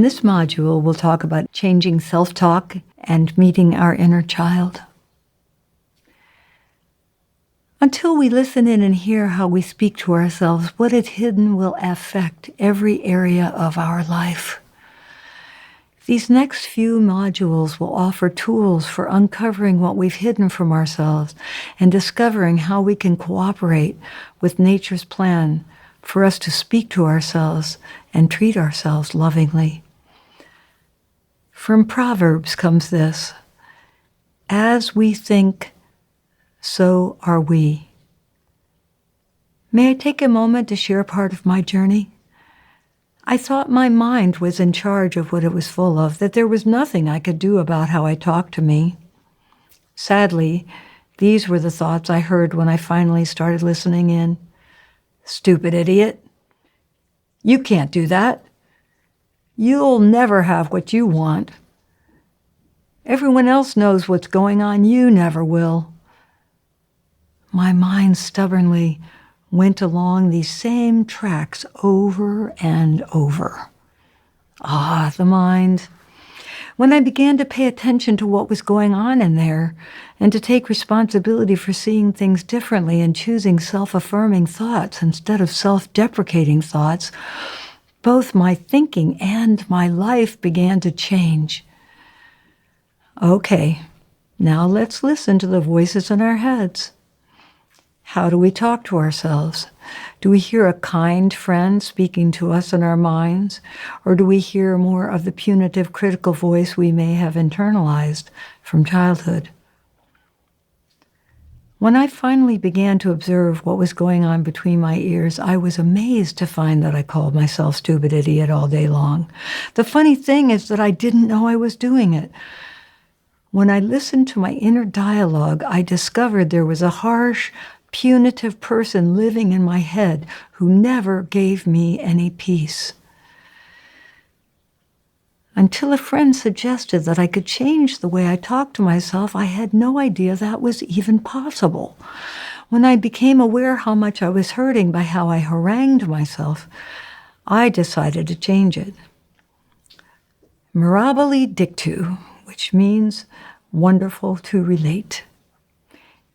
this module, we'll talk about changing self-talk and meeting our inner child. Until we listen in and hear how we speak to ourselves, what is hidden will affect every area of our life. These next few modules will offer tools for uncovering what we've hidden from ourselves and discovering how we can cooperate with nature's plan for us to speak to ourselves and treat ourselves lovingly. From Proverbs comes this: as we think, so are we. May I take a moment to share part of my journey? I thought my mind was in charge of what it was full of, that there was nothing I could do about how I talked to me. Sadly, these were the thoughts I heard when I finally started listening in. Stupid idiot. You can't do that. You'll never have what you want. Everyone else knows what's going on. You never will. My mind stubbornly went along these same tracks over and over. Ah, the mind. When I began to pay attention to what was going on in there and to take responsibility for seeing things differently and choosing self-affirming thoughts instead of self-deprecating thoughts, both my thinking and my life began to change. Okay, now let's listen to the voices in our heads. How do we talk to ourselves? Do we hear a kind friend speaking to us in our minds, or do we hear more of the punitive, critical voice we may have internalized from childhood? When I finally began to observe what was going on between my ears, I was amazed to find that I called myself stupid idiot all day long. The funny thing is that I didn't know I was doing it. When I listened to my inner dialogue, I discovered there was a harsh, punitive person living in my head who never gave me any peace. Until a friend suggested that I could change the way I talked to myself, I had no idea that was even possible. When I became aware how much I was hurting by how I harangued myself, I decided to change it. Mirabile dictu, which means wonderful to relate.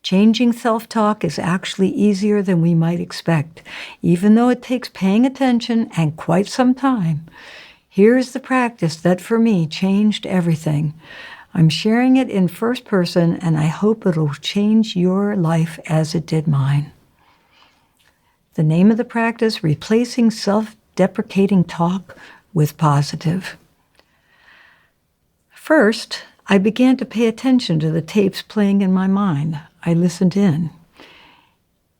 Changing self-talk is actually easier than we might expect, even though it takes paying attention and quite some time. Here's the practice that for me changed everything. I'm sharing it in first person, and I hope it'll change your life as it did mine. The name of the practice: replacing self-deprecating talk with positive. First, I began to pay attention to the tapes playing in my mind. I listened in.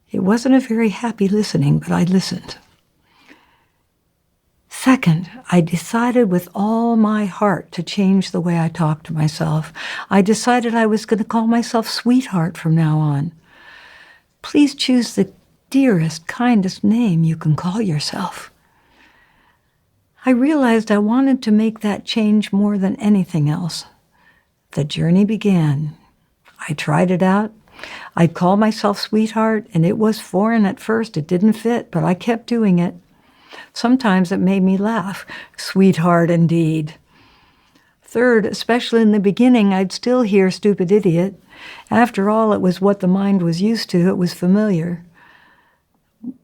It wasn't a very happy listening, but I listened. Second, I decided with all my heart to change the way I talked to myself. I decided I was going to call myself sweetheart from now on. Please choose the dearest, kindest name you can call yourself. I realized I wanted to make that change more than anything else. The journey began. I tried it out. I'd call myself sweetheart, and it was foreign at first. It didn't fit, but I kept doing it. Sometimes it made me laugh. Sweetheart, indeed. Third, especially in the beginning, I'd still hear stupid idiot. After all, it was what the mind was used to. It was familiar.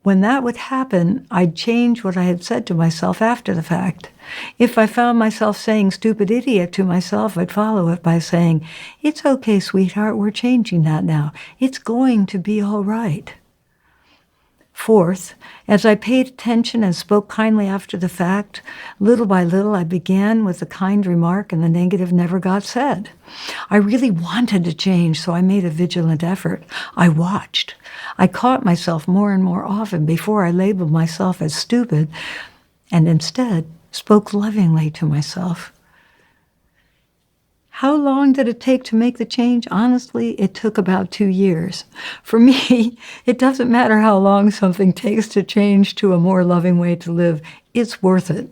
When that would happen, I'd change what I had said to myself after the fact. If I found myself saying stupid idiot to myself, I'd follow it by saying, it's okay, sweetheart, we're changing that now. It's going to be all right. Fourth, as I paid attention and spoke kindly after the fact, little by little I began with a kind remark and the negative never got said. I really wanted to change, so I made a vigilant effort. I watched. I caught myself more and more often before I labeled myself as stupid, and instead spoke lovingly to myself. How long did it take to make the change? Honestly, it took about 2 years. For me, it doesn't matter how long something takes to change to a more loving way to live. It's worth it.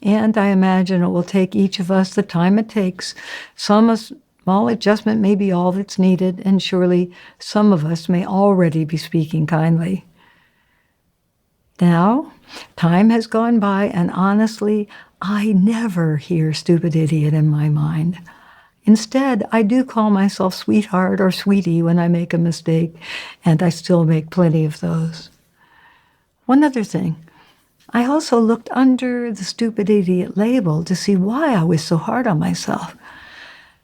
And I imagine it will take each of us the time it takes. Some small adjustment may be all that's needed, and surely some of us may already be speaking kindly. Now, time has gone by, and honestly, I never hear stupid idiot in my mind. Instead, I do call myself sweetheart or sweetie when I make a mistake, and I still make plenty of those. One other thing, I also looked under the stupid idiot label to see why I was so hard on myself.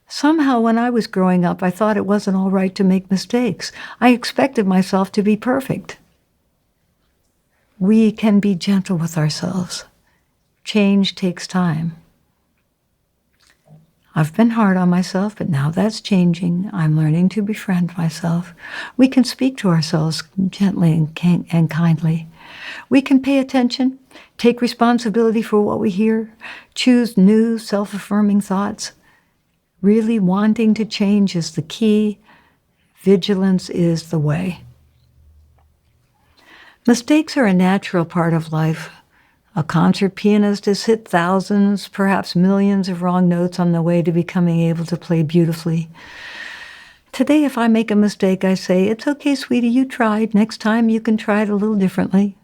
Somehow, when I was growing up, I thought it wasn't all right to make mistakes. I expected myself to be perfect. We can be gentle with ourselves. Change takes time. I've been hard on myself, but now that's changing. I'm learning to befriend myself. We can speak to ourselves gently and kindly. We can pay attention, take responsibility for what we hear, choose new self-affirming thoughts. Really wanting to change is the key. Vigilance is the way. Mistakes are a natural part of life. A concert pianist has hit thousands, perhaps millions of wrong notes on the way to becoming able to play beautifully. Today, if I make a mistake, I say, "It's okay, sweetie, you tried. Next time you can try it a little differently."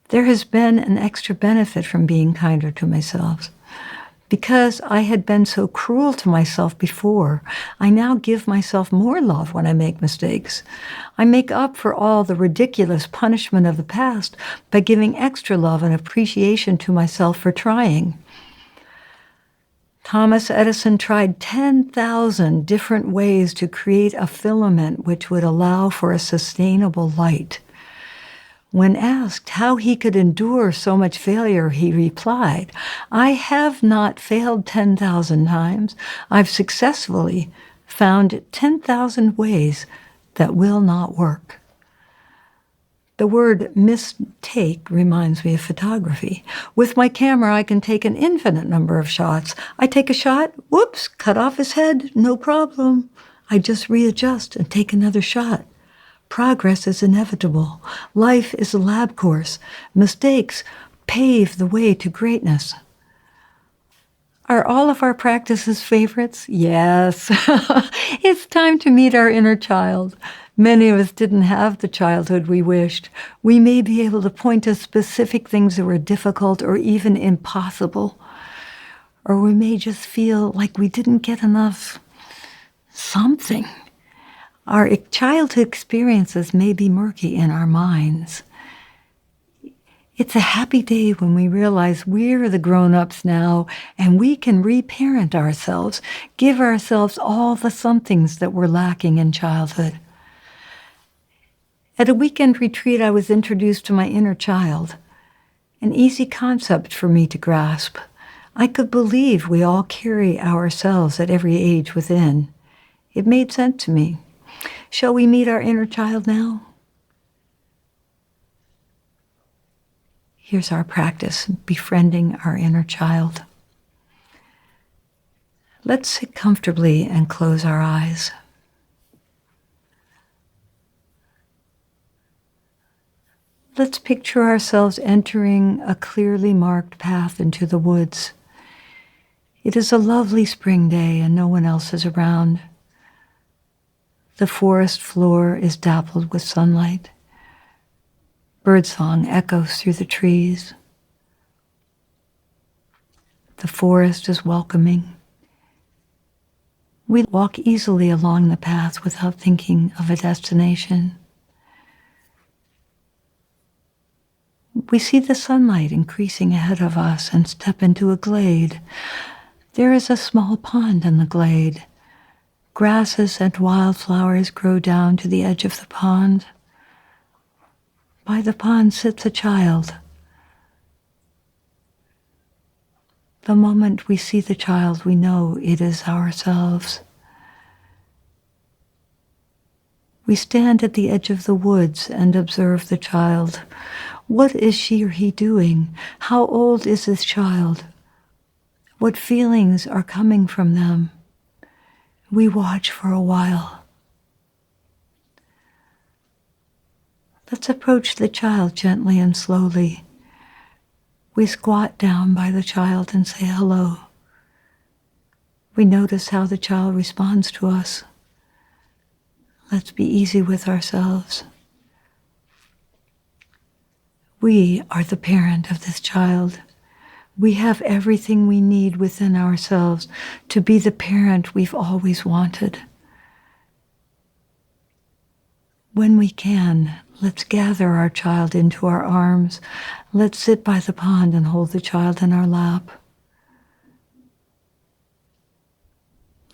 There has been an extra benefit from being kinder to myself. Because I had been so cruel to myself before, I now give myself more love when I make mistakes. I make up for all the ridiculous punishment of the past by giving extra love and appreciation to myself for trying. Thomas Edison tried 10,000 different ways to create a filament which would allow for a sustainable light. When asked how he could endure so much failure, he replied, "I have not failed 10,000 times. I've successfully found 10,000 ways that will not work." The word mistake reminds me of photography. With my camera, I can take an infinite number of shots. I take a shot, whoops, cut off his head, no problem. I just readjust and take another shot. Progress is inevitable. Life is a lab course. Mistakes pave the way to greatness. Are all of our practices favorites? Yes. It's time to meet our inner child. Many of us didn't have the childhood we wished. We may be able to point to specific things that were difficult or even impossible. Or we may just feel like we didn't get enough something. Our childhood experiences may be murky in our minds. It's a happy day when we realize we're the grown-ups now and we can reparent ourselves, give ourselves all the somethings that were lacking in childhood. At a weekend retreat, I was introduced to my inner child, an easy concept for me to grasp. I could believe we all carry ourselves at every age within. It made sense to me. Shall we meet our inner child now? Here's our practice, befriending our inner child. Let's sit comfortably and close our eyes. Let's picture ourselves entering a clearly marked path into the woods. It is a lovely spring day and no one else is around. The forest floor is dappled with sunlight. Birdsong echoes through the trees. The forest is welcoming. We walk easily along the path without thinking of a destination. We see the sunlight increasing ahead of us and step into a glade. There is a small pond in the glade. Grasses and wildflowers grow down to the edge of the pond. By the pond sits a child. The moment we see the child, we know it is ourselves. We stand at the edge of the woods and observe the child. What is she or he doing? How old is this child? What feelings are coming from them? We watch for a while. Let's approach the child gently and slowly. We squat down by the child and say hello. We notice how the child responds to us. Let's be easy with ourselves. We are the parent of this child. We have everything we need within ourselves to be the parent we've always wanted. When we can, let's gather our child into our arms. Let's sit by the pond and hold the child in our lap.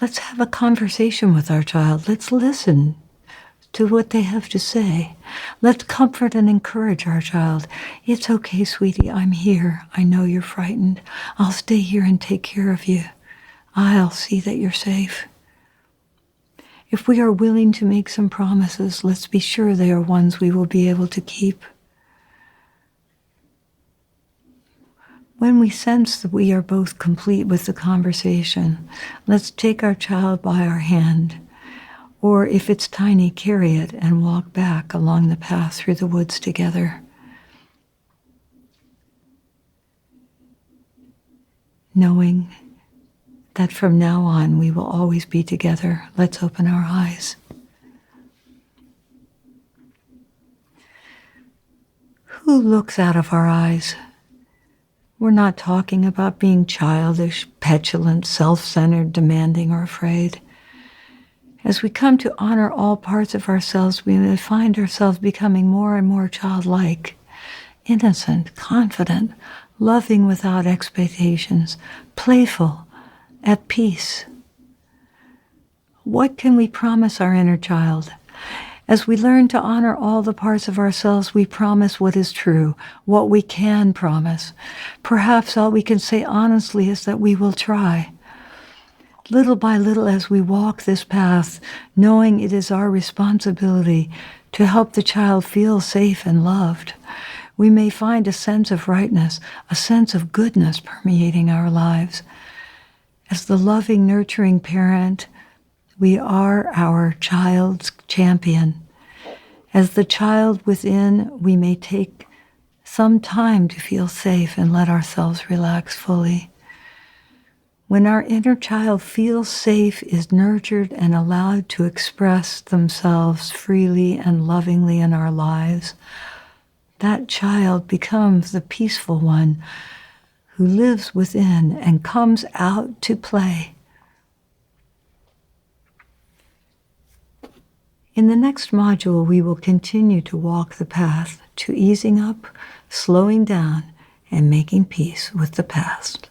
Let's have a conversation with our child. Let's listen to what they have to say. Let's comfort and encourage our child. It's okay, sweetie, I'm here. I know you're frightened. I'll stay here and take care of you. I'll see that you're safe. If we are willing to make some promises, let's be sure they are ones we will be able to keep. When we sense that we are both complete with the conversation, let's take our child by our hand, or if it's tiny, carry it and walk back along the path through the woods together. Knowing that from now on we will always be together, let's open our eyes. Who looks out of our eyes? We're not talking about being childish, petulant, self-centered, demanding, or afraid. As we come to honor all parts of ourselves, we may find ourselves becoming more and more childlike, innocent, confident, loving without expectations, playful, at peace. What can we promise our inner child? As we learn to honor all the parts of ourselves, we promise what is true, what we can promise. Perhaps all we can say honestly is that we will try. Little by little as we walk this path, knowing it is our responsibility to help the child feel safe and loved, we may find a sense of rightness, a sense of goodness permeating our lives. As the loving, nurturing parent, we are our child's champion. As the child within, we may take some time to feel safe and let ourselves relax fully. When our inner child feels safe, is nurtured, and allowed to express themselves freely and lovingly in our lives, that child becomes the peaceful one who lives within and comes out to play. In the next module, we will continue to walk the path to easing up, slowing down, and making peace with the past.